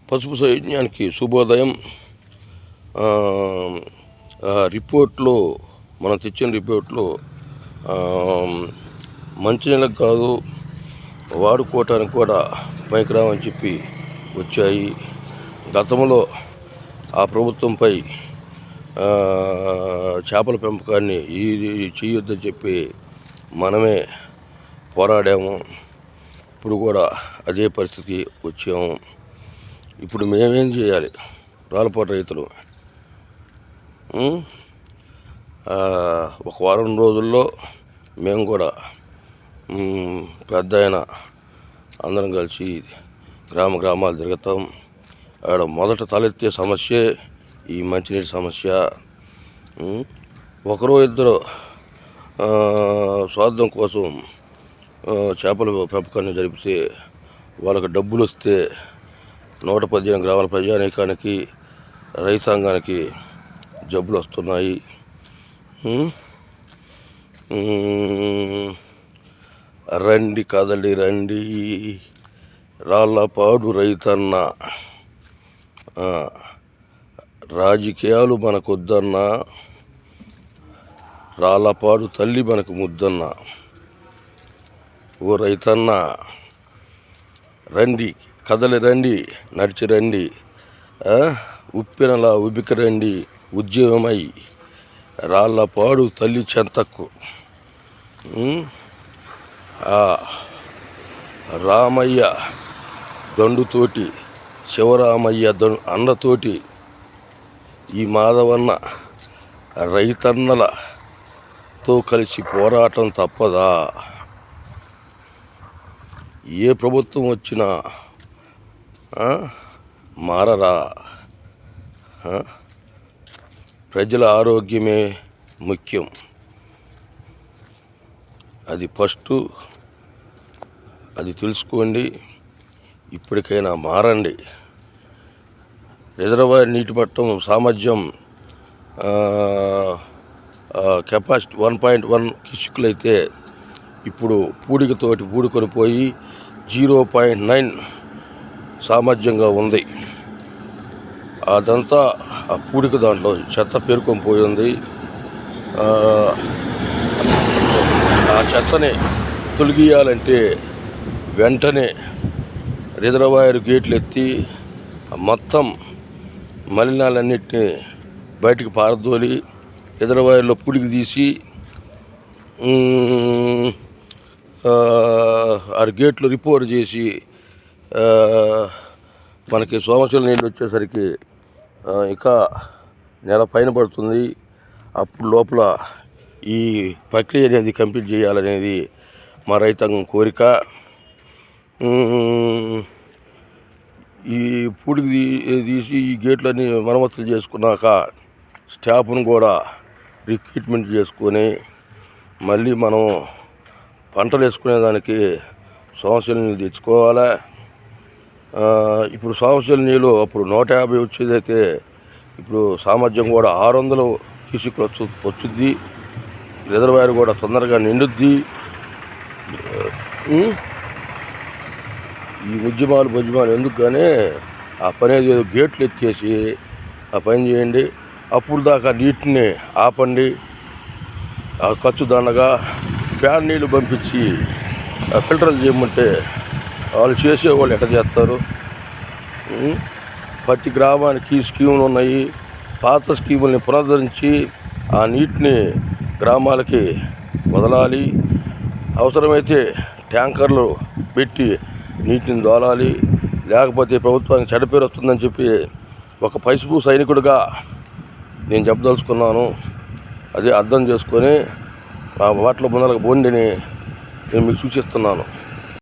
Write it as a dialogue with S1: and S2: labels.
S1: పసుపు సైన్యానికి శుభోదయం. రిపోర్ట్లో మనం తెచ్చిన రిపోర్ట్లో మంచినీళ్ళకి కాదు వాడుకోవటానికి కూడా పనికిరావని చెప్పి వచ్చాయి. గతంలో ఆ ప్రభుత్వంపై చేపల పెంపకాన్ని చేయొద్దని చెప్పి మనమే పోరాడాము. ఇప్పుడు కూడా అదే పరిస్థితికి వచ్చాము. ఇప్పుడు మేమేం చేయాలి? రాళ్ళపాటు రైతులు ఒక వారం రోజుల్లో మేము కూడా పెద్ద ఆయన అందరం కలిసి గ్రామాలు తిరుగుతాం. ఆడ మొదట తలెత్తే సమస్య ఈ మంచినీటి సమస్య. ఒకరో ఇద్దరు స్వార్థం కోసం చేపల పెంపకాన్ని జరిపితే వాళ్ళకి డబ్బులు వస్తే 115 గ్రామాల ప్రజానీకానికి రైతాంగానికి జబ్బులు వస్తున్నాయి. రండి కదలి రండి రాళ్ళపాడు రైతన్న, రాజకీయాలు మనకొద్దన్న, రాళ్ళపాడు తల్లి మనకు ముద్దన్న. ఓ రైతన్న రండి కదలి రండి నడిచి రండి, ఉప్పెనలా ఉబికి రండి ఉద్యమమై రాళ్ళపాడు తల్లి చెంతకు. రామయ్య దండుతోటి శివరామయ్య అండతోటి ఈ మాధవన్న రైతన్నలతో కలిసి పోరాటం తప్పదా? ఏ ప్రభుత్వం వచ్చినా మారరా? ప్రజల ఆరోగ్యమే ముఖ్యం. అది ఫస్ట్, అది తెలుసుకోండి. ఇప్పటికైనా మారండి. రిజర్వాయర్ నీటి మట్టం సామర్థ్యం కెపాసిటీ 1.1 క్యూసెక్కులు అయితే ఇప్పుడు పూడుకొని పోయి 0.9 సామర్థ్యంగా ఉంది. అదంతా ఆ పూడిక దాంట్లో చెత్త పేరుకొని పోయింది. ఆ చెత్తని తొలగియాలంటే వెంటనే రిజర్వాయర్ గేట్లు ఎత్తి మొత్తం మలినాలన్నిటినీ బయటికి పారదోలి రిజర్వాయర్లో పూడికి తీసి ఆ గేట్లు రిపేర్ చేసి మనకి సోమశిల నీళ్ళు వచ్చేసరికి ఇంకా నెల పైన పడుతుంది. అప్పుడు లోపల ఈ ప్రక్రియ అనేది కంప్లీట్ చేయాలనేది మా రైతాంగం కోరిక. ఈ పూడికి తీసి ఈ గేట్లన్నీ మరమ్మతులు చేసుకున్నాక స్టాఫ్ను కూడా రిక్రూట్మెంట్ చేసుకొని మళ్ళీ మనం పంటలు వేసుకునేదానికి సోమశిల నీళ్ళు తెచ్చుకోవాలి. ఇప్పుడు సోమశిల నీళ్ళు అప్పుడు 150 వచ్చేదైతే ఇప్పుడు సామర్థ్యం కూడా 600 క్యూసెక్కులు వచ్చుద్ది. రిజర్వాయర్ కూడా తొందరగా నిండుద్ది. ఈ ఉద్యమాలు ఎందుకు కానీ ఆ పని ఏదో గేట్లు ఎత్తేసి ఆ పని చేయండి. అప్పుడు దాకా నీటిని ఆపండి. ఆ ఖర్చు దండగా ఫ్యాన్ నీళ్ళు పంపించి ఫిల్టర్లు చేయమంటే వాళ్ళు చేసేవాళ్ళు ఎక్కడ చేస్తారు? ప్రతి గ్రామానికి స్కీములు ఉన్నాయి. పాత స్కీముల్ని పునరుద్ధరించి ఆ నీటిని గ్రామాలకి వదలాలి. అవసరమైతే ట్యాంకర్లు పెట్టి నీటిని దోలాలి. లేకపోతే ప్రభుత్వానికి చెడ్డ పేరు వస్తుందని చెప్పి ఒక పసుపు సైనికుడిగా నేను చెప్పదలుచుకున్నాను. అదే అర్థం చేసుకొని ఆ వాటిలో ముందరకు బోండిని నేను మీకు సూచిస్తున్నాను.